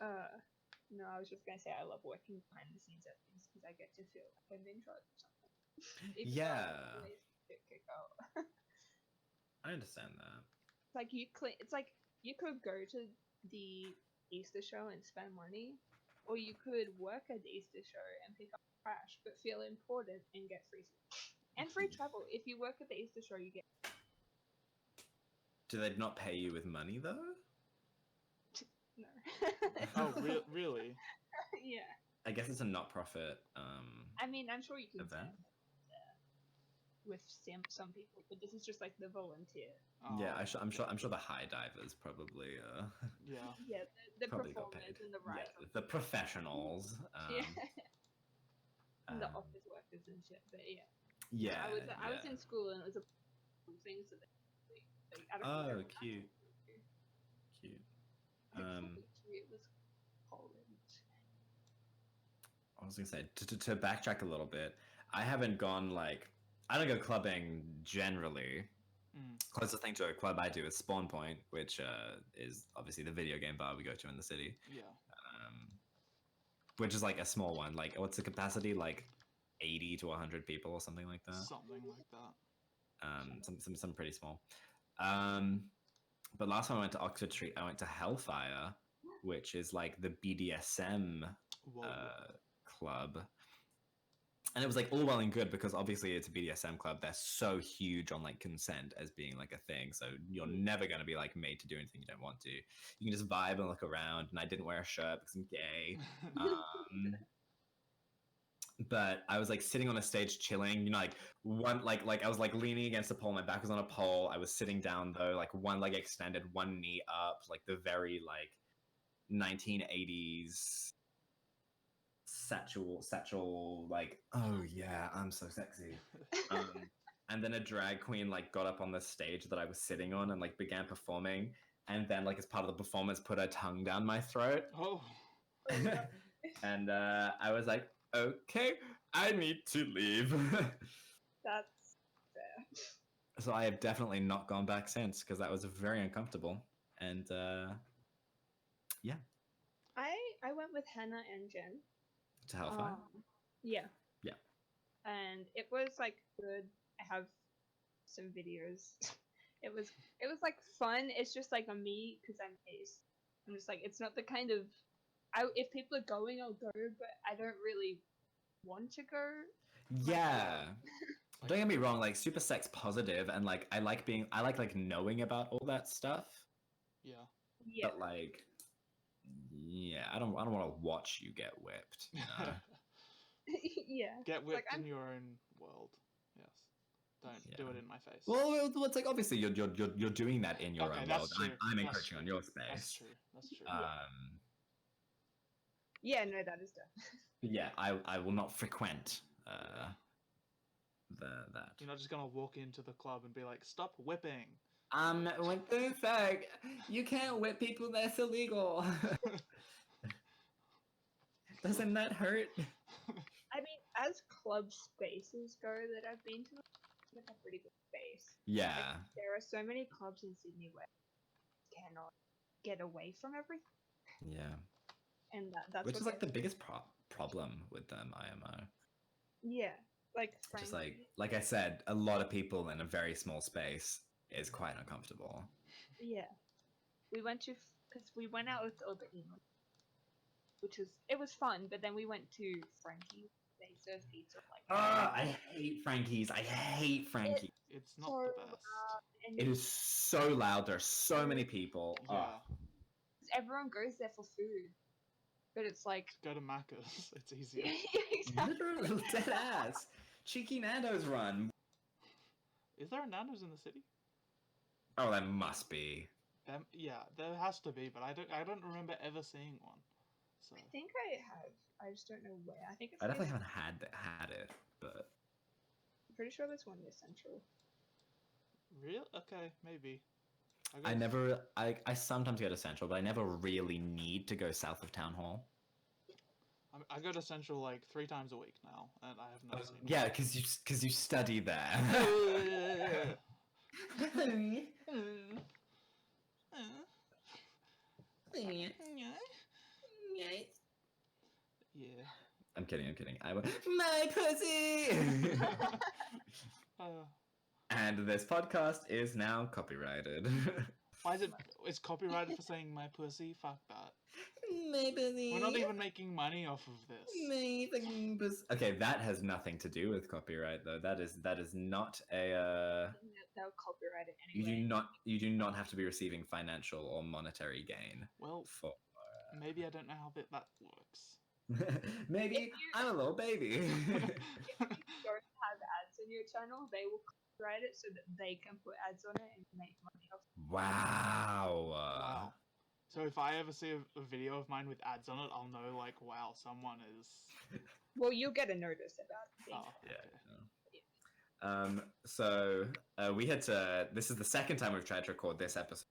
Yeah. No, I was just gonna say I love working behind the scenes at things because I get to feel like I'm in charge of something. Even though Yeah. I always kick out. I understand that. Like you clean. It's like you could go to the Easter show and spend money, or you could work at the Easter show and pick up trash, but feel important and get free and free travel. If you work at the Easter show, you get. Do they not pay you with money though? No. Oh, really? Yeah. I guess it's a not-profit I mean, I'm sure you can event. with some people, but this is just like the volunteer. Oh, Yeah, I'm sure the high divers probably Yeah. Yeah, the probably got performers paid. and the Yeah, writers. the professionals. Yeah. And the um, office workers and shit, but yeah. yeah. I was in school and it was a thing, so like, I don't know. Oh, what cute. it was college. I was gonna say to backtrack a little bit. I haven't gone like I don't go clubbing generally. Closest thing to a club I do is Spawn Point, which is obviously the video game bar we go to in the city. Yeah. Which is like a small one. Like, what's the capacity? Like 80 to 100 people or something like that. Something like that. Some pretty small. But last time I went to Oxford Street, I went to Hellfire, which is like the BDSM club. And it was like all well and good because obviously it's a BDSM club. They're so huge on like consent as being like a thing. So you're never going to be like made to do anything you don't want to. You can just vibe and look around. And I didn't wear a shirt because I'm gay. But I was like sitting on a stage chilling, you know, like I was like leaning against the pole. My back was on a pole. I was sitting down though, like one leg extended, one knee up, like the very like 1980s satchel like, oh yeah, I'm so sexy. And then a drag queen like got up on the stage that I was sitting on and like began performing, and then like as part of the performance put her tongue down my throat. Oh. And I was like, okay, I need to leave. That's fair. So I have definitely not gone back since because that was very uncomfortable. And yeah, I went with Hannah and Jen. to Hellfire. Yeah. Yeah. And it was like good. I have some videos. It was like fun. It's just like on me because I'm ace. I'm just like, it's not the kind of if people are going, I'll go, but I don't really want to go. Yeah. Don't get me wrong, like super sex positive, and like I like knowing about all that stuff. Yeah. Yeah. But like, yeah, I don't want to watch you get whipped. You know? Yeah. Get whipped Like, in your own world. Yes. Don't do it in my face. Well, it's like obviously you're doing that in your Okay, own that's world. true. I'm That's encroaching on true. your space. That's true. That's true. Yeah, no, that is done. Yeah, I will not frequent that. You're not just gonna walk into the club and be like, "Stop whipping." What the fuck? You can't whip people. That's illegal. Doesn't that hurt? I mean, as club spaces go that I've been to, it's like a pretty good space. Yeah. Like, there are so many clubs in Sydney where you cannot get away from everything. Yeah. And that's Which what is like the gets- biggest problem with them, IMO. Yeah. Like, Just frankly, like I said, a lot of people in a very small space is quite uncomfortable. yeah. We went to, because we went out with all the emo, it was fun, but then we went to Frankie's. They serve pizza like I hate Frankie's. I hate Frankie's. It's not so the best. and It is so loud. There's so many people. Yeah. everyone goes there for food, but it's like Just go to Macca's. It's easier. exactly. Literally dead ass. Cheeky Nando's run. Is there a Nando's in the city? Oh, that must be. Yeah, there has to be, but I don't remember ever seeing one. So I think I have. I just don't know where. I think it's. I definitely near- haven't had it, but I'm pretty sure there's one near Central. real? Okay, maybe. I sometimes go to Central, but I never really need to go south of Town Hall. I go to Central like 3 times a week now, and I have not seen. Yeah, because you study there. Yeah. I'm kidding. My pussy. And this podcast is now copyrighted. Why is it? It's copyrighted for saying my pussy. Fuck that. My pussy. We're not even making money off of this. My fucking pussy. Okay, that has nothing to do with copyright, though. That is not a. They'll copyright it You anyway. do not have to be receiving financial or monetary gain Well, for. maybe I don't know how that works. Maybe I'm a little baby. If you don't have ads on your channel, they will copyright it so that they can put ads on it and make money off it. Wow. Wow. So if I ever see a video of mine with ads on it, I'll know like, wow, someone is. Well, you'll get a notice about it. Oh, Yeah. So we had to. This is the second time we've tried to record this episode.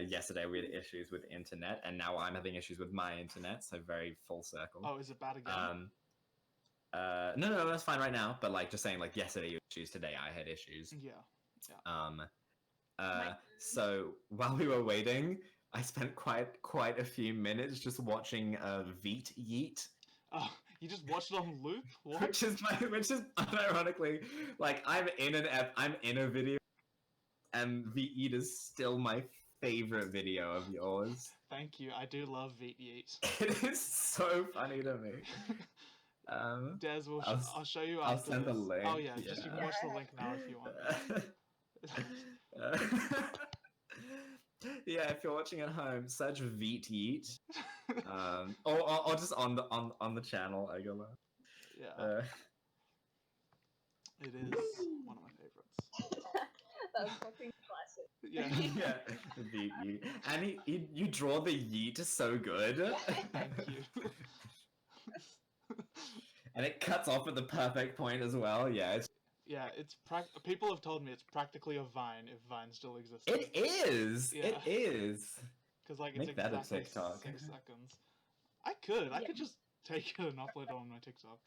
Yesterday we had issues with internet, and now I'm having issues with my internet. So very full circle. Oh, is it bad again? No, that's fine right now. But like, just saying, like yesterday you had issues, today I had issues. Yeah. So while we were waiting, I spent quite a few minutes just watching Veet Yeet. Oh, you just watched it on loop? What? Which is unironically, like I'm in a video, and Veet Yeet is still my favorite video of yours. Thank you. I do love Veet Yeet. It is so funny to me. Des, I'll show you I'll after send the this. link. Oh yeah, just you can watch the link now if you want. Yeah, if you're watching at home, search Veet Yeet. Or just on the channel, I go. Yeah. It is one of my favorites. That's fucking classic. Yeah. Yeah, the yeet. And you draw the yeet so good. Thank you. And it cuts off at the perfect point as well. Yeah, Yeah, people have told me it's practically a Vine if Vine still existed. it is. Yeah. It is. Because like Make it's that a exactly TikTok. 6 seconds. I could Yeah. just take it and upload it on my TikTok.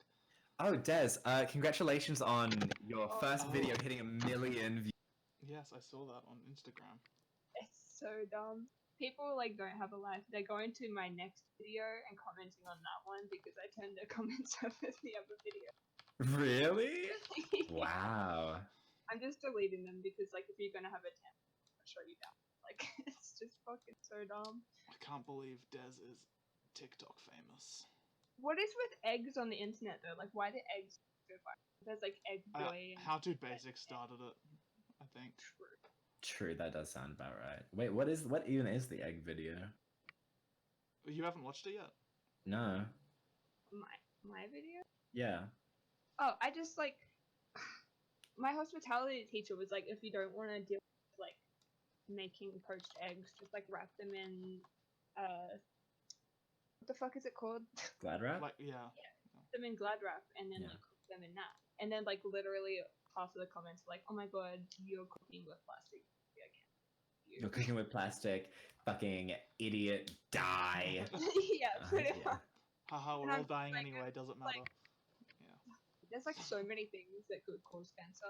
Oh, Des, congratulations on your first Oh. video hitting 1 million views. Yes, I saw that on Instagram. It's so dumb. People like don't have a life. They're going to my next video and commenting on that one because I turned the comments off in the other video. Really? Wow. I'm just deleting them because like if you're gonna have a 10, I'll show you down. Like it's just fucking so dumb. I can't believe Des is TikTok famous. What is with eggs on the internet though? Like why do eggs go viral? There's like egg boy and How to Basics started it, I think. True, that does sound about right. Wait, what even is the egg video? You haven't watched it yet? No. my video. Yeah. Oh, I just like my hospitality teacher was like, if you don't want to deal with like making poached eggs, just like wrap them in what the fuck is it called? Glad wrap? Like, yeah. Them in Glad wrap and then Yeah. like cook them in that. And then like literally half of the comments were like, oh my god, you're cooking with plastic. You're cooking with plastic, fucking idiot, die. Yeah, pretty Yeah. much. Haha, we're And all I'm dying like, anyway, doesn't matter. like- There's like so many things that could cause cancer.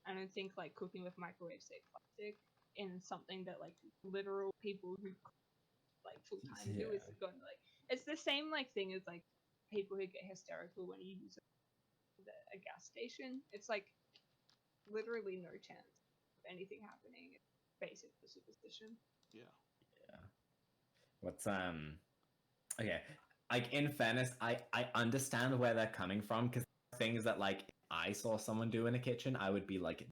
I don't think like cooking with microwave safe plastic in something that like literal people who like full time do is Yeah. going to like it's the same like thing as like people who get hysterical when you use a gas station. It's like literally no chance of anything happening. It's basic for superstition. Yeah. What's okay. Like in fairness, I understand where they're coming from because things that like I saw someone do in a kitchen, I would be like,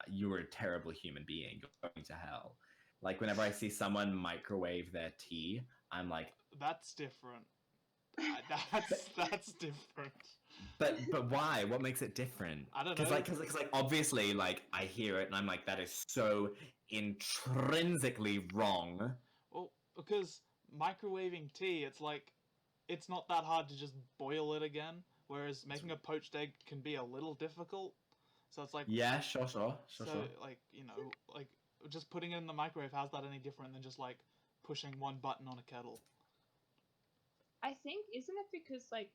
you are a terrible human being. You're going to hell. Like whenever I see someone microwave their tea, I'm like, That's different. That's different. but why? What makes it different? I don't Because know. like obviously like I hear it and I'm like, that is so intrinsically wrong. Well, because microwaving tea, it's like, it's not that hard to just boil it again, whereas making a poached egg can be a little difficult. So it's like, Yeah, sure. like, you know, like, just putting it in the microwave, how's that any different than just, like, pushing one button on a kettle? I think isn't it because like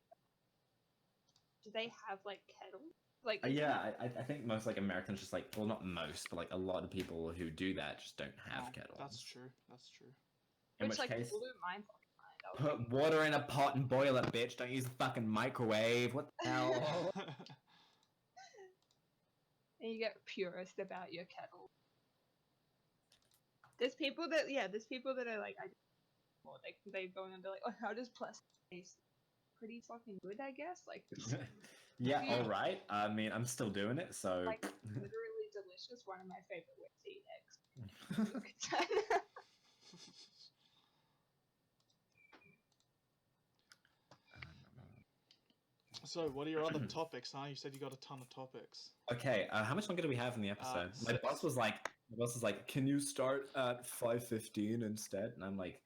do they have like kettles? Like Yeah, I think most like Americans just like, well, not most, but like a lot of people who do that just don't have Oh, kettles. That's true. That's true. In which which like case, blew my fucking mind. put water in a pot and boil it, bitch. Don't use a fucking microwave. What the hell? And you get purist about your kettle. There's people that are like well, they go and be like, oh, how does plastic taste? Pretty fucking good, I guess. Like Yeah, Yeah. all right. I mean, I'm still doing it, so. like literally delicious. One of my favorite ways to eat eggs. So, what are your other topics, huh? You said you got a ton of topics. Okay, how much longer do we have in the episode? My 6. boss was like, "Can you start at 5:15 instead?" And I'm like,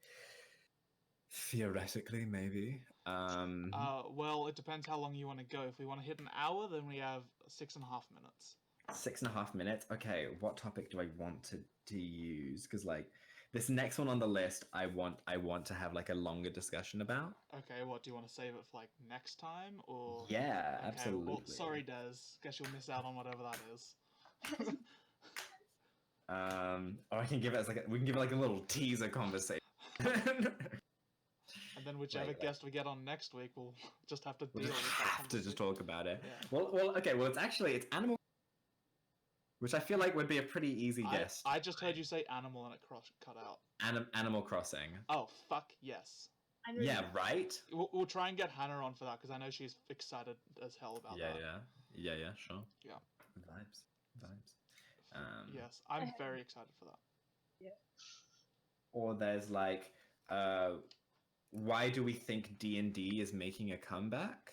theoretically, maybe. Well, it depends how long you want to go. If we want to hit an hour, then we have 6.5 minutes. 6.5 minutes. Okay, what topic do I want to use? Because like this next one on the list, I want to have like a longer discussion about. Okay, what do you want to save it for, like, next time, or? Yeah, Okay, absolutely. well, sorry, Des. Guess you'll miss out on whatever that is. Or I can give it as we can give it like a little teaser conversation. And then whichever Wait. guest we get on next week, we'll just have to deal We'll with just that have to just conversation. talk about it. Yeah. Well, okay. Well, it's animal, which I feel like would be a pretty easy guess. I just heard you say animal and it cut out. Animal Crossing. Oh, fuck yes. I know Yeah, that. right. We'll try and get Hannah on for that, because I know she's excited as hell about that. Yeah, sure. Yeah. Vibes. Yes, I'm very excited for that. Or there's like, why do we think D&D is making a comeback?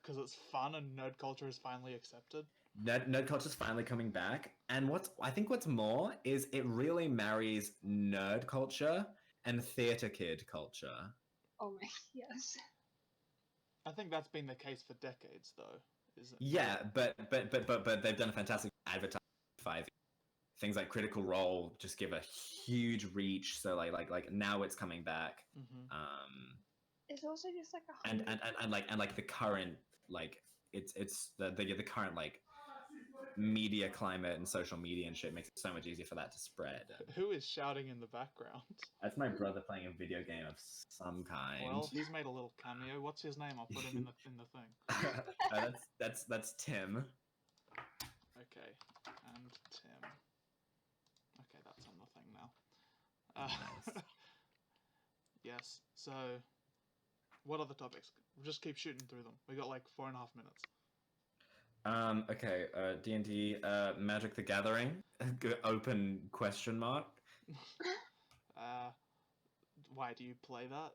Because it's fun and nerd culture is finally accepted. nerd culture's finally coming back, and what's more is it really marries nerd culture and theater kid culture. Oh my, yes. I think that's been the case for decades, though. Isn't it? Yeah, but they've done a fantastic advertising. 5 things like Critical Role just give a huge reach. So like now it's coming back. It's also just like a and like the current like it's the current like media climate and social media and shit makes it so much easier for that to spread. Who is shouting in the background? That's my brother playing a video game of some kind. Well, he's made a little cameo. What's his name? I'll put him in the thing. That's Tim. Okay, and Tim. Okay, that's on the thing now. Nice. Yes. So, what other topics? We'll just keep shooting through them. We got like 4.5 minutes. Okay. D&D. Magic the Gathering. Open question mark. Why do you play that?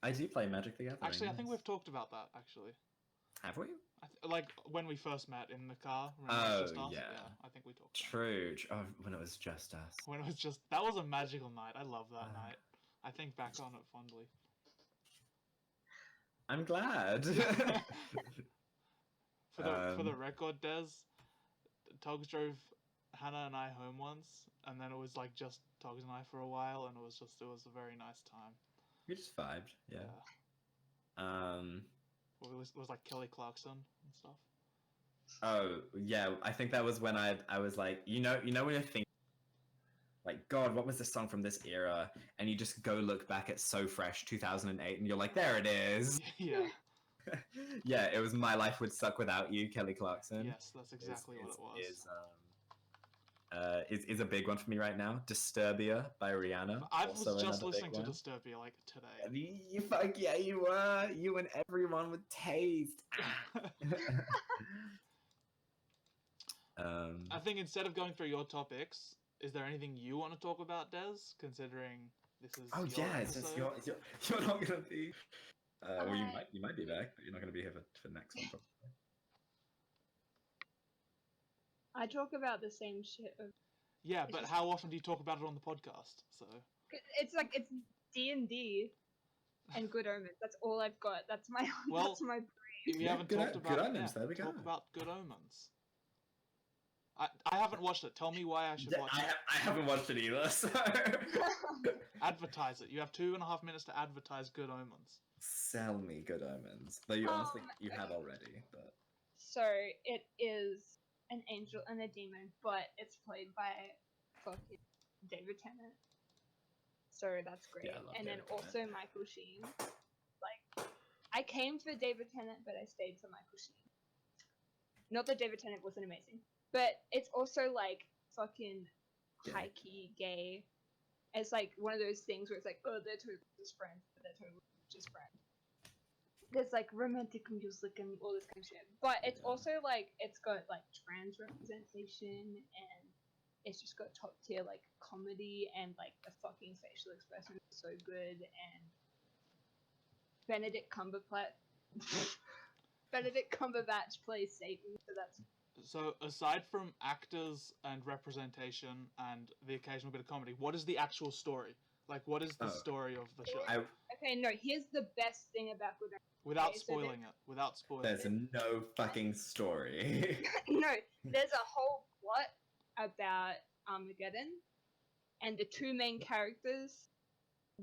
I do play Magic the Gathering. Actually, I think yes. we've talked about that. Actually, Have we? like when we first met in the car. Oh, just us. yeah. I think we talked. True. Oh, when it was just us. When it was just that was a magical night. I love that night. I think back on it fondly. I'm glad. For the record, Des, Togs drove Hannah and I home once, and then it was like just Togs and I for a while, and it was a very nice time. We just vibed, yeah. It was like Kelly Clarkson and stuff. Oh yeah, I think that was when I was like, you know when you're thinking like, God, what was this song from this era? And you just go look back at So Fresh 2008, and you're like, there it is. Yeah. Yeah, it was My Life Would Suck Without You, Kelly Clarkson. Yes, that's exactly what it was. Is a big one for me right now. Disturbia by Rihanna. I was just listening to Disturbia like today. You fuck yeah, you were. You and everyone with taste. I think instead of going through your topics, is there anything you want to talk about, Des? Considering this is you're not gonna be. Well, you might be back, but you're not gonna be here for next one. Probably. I talk about the same shit. Yeah, but how often do you talk about it on the podcast? So it's like it's D&D and Good Omens. That's all I've got. That's my brain. We haven't talked about Good Omens. There we go. Talk about Good Omens. I haven't watched it. Tell me why I should watch it. I haven't watched it either. So advertise it. You have 2.5 minutes to advertise Good Omens. Sell me Good Omens. Though you honestly you have already. But so it is an angel and a demon, but it's played by fucking David Tennant. So that's great. Yeah, I love and David then also Michael Sheen. Like, I came for David Tennant, but I stayed for Michael Sheen. Not that David Tennant wasn't amazing, but it's also like fucking high key gay. It's like one of those things where it's like, oh, they're totally just friends, but they're totally just friends. There's like romantic music and all this kind of shit, but it's also like it's got like trans representation and it's just got top tier like comedy and like the fucking facial expression is so good and Benedict Cumberbatch plays Satan, so that's. So aside from actors and representation and the occasional bit of comedy, what is the actual story? Like, what is the story of the show? Okay, no. Here's the best thing about Good Omens. Without spoiling it. There's no fucking story. No, there's a whole plot about Armageddon, and the two main characters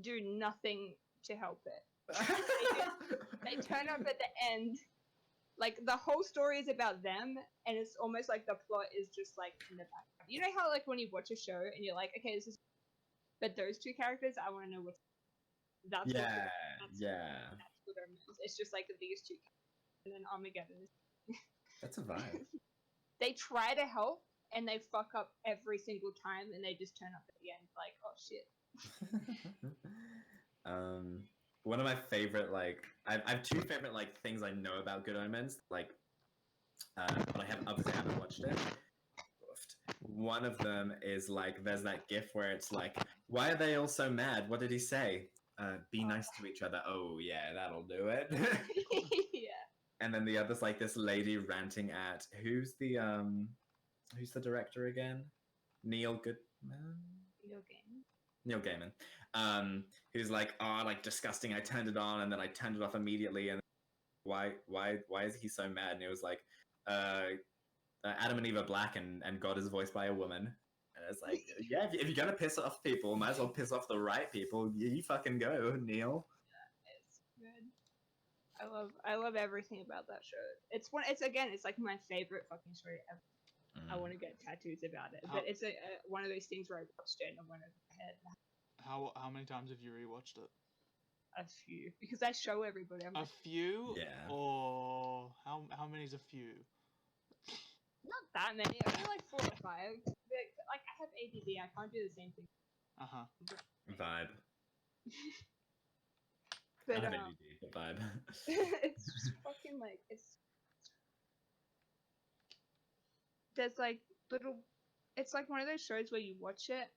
do nothing to help it. They turn up at the end. Like, the whole story is about them, and it's almost like the plot is just, like, in the background. You know how, like, when you watch a show, and you're like, okay, this is... But those two characters, I want to know what's... That's Good Omens. It's just, like, these two characters, and then Armageddon. That's a vibe. They try to help, and they fuck up every single time, and they just turn up at the end, like, oh, shit. One of my favorite, like, I have two favorite, like, things I know about Good Omens, like, but I haven't watched it. One of them is, like, there's that gif where it's like, why are they all so mad? What did he say? Be nice to each other. Oh, yeah, that'll do it. Yeah. and then the other's like this lady ranting at who's the director again? Neil Goodman. Video game. Neil Gaiman. Who's like, oh, like disgusting. I turned it on and then I turned it off immediately. And why is he so mad? And it was like, Adam and Eve are black and God is voiced by a woman. And it's like, yeah, if you're gonna piss off people, might as well piss off the right people. You fucking go, Neil. It's good. I love everything about that show. It's like my favorite fucking show ever. I want to get tattoos about it, but it's one of those things where I watched it and I went over my head. How many times have you rewatched it? A few, because I show everybody. I'm A like, few? Yeah. Or how many is a few? not that many. I feel like 4 or 5. Like I have ADD. I can't do the same thing. Vibe. But I have ADD, but vibe. it's just fucking like there's like little. It's like one of those shows where you watch it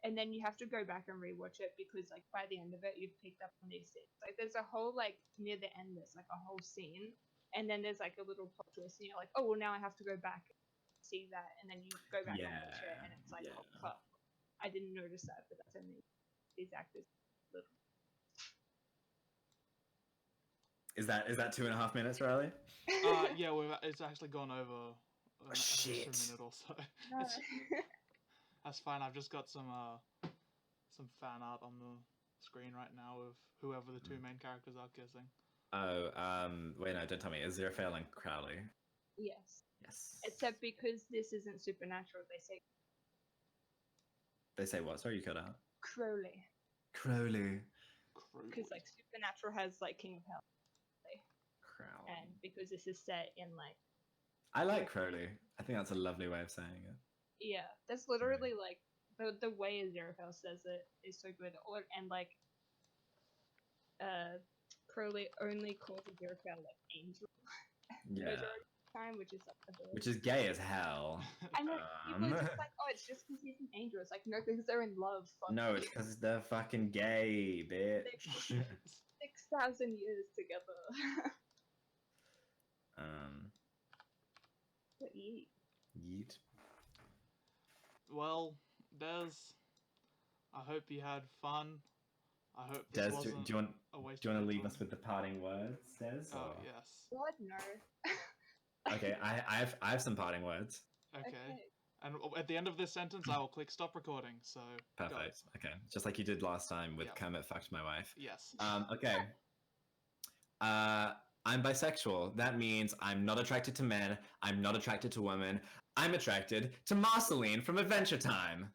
and then you have to go back and rewatch it because like by the end of it you've picked up on these things. Like there's a whole like near the end there's like a whole scene and then there's like a little plot twist and you're like, oh well, now I have to go back and see that, and then you go back and watch it and it's like, oh fuck, I didn't notice that, but that's amazing. These actors little. Is that 2.5 minutes, Riley? Yeah, it's actually gone over an extra minute or so. That's fine. I've just got some fan art on the screen right now of whoever the two main characters are kissing. Oh, wait, no, don't tell me. Is Aziraphale and Crowley? Yes. Yes. Except because this isn't supernatural, They say what? Sorry, you cut out. Crowley. Crowley. Because like supernatural has like King of Hell. Crowley. And because this is set in like. I like Crowley. I think that's a lovely way of saying it. Yeah, that's literally like the way Aziraphale says it is so good. And like, Crowley only calls Aziraphale like angel. Yeah. Time, which is like which is gay as hell. I know people are just like, oh, it's just because he's an angel. It's like, no, because they're in love. No, it's because they're fucking gay, bitch. 6,000 years together. But Yeet. Well, Des, I hope you had fun. I hope this Des, wasn't do you want a waste to of leave time. us with the parting words, Des? Oh, or? yes. God, no. Okay, I have some parting words. Okay. And at the end of this sentence, I will click stop recording. So perfect. Go. Okay, just like you did last time with Kermit fucked my wife. Yes. Okay. I'm bisexual. That means I'm not attracted to men. I'm not attracted to women. I'm attracted to Marceline from Adventure Time.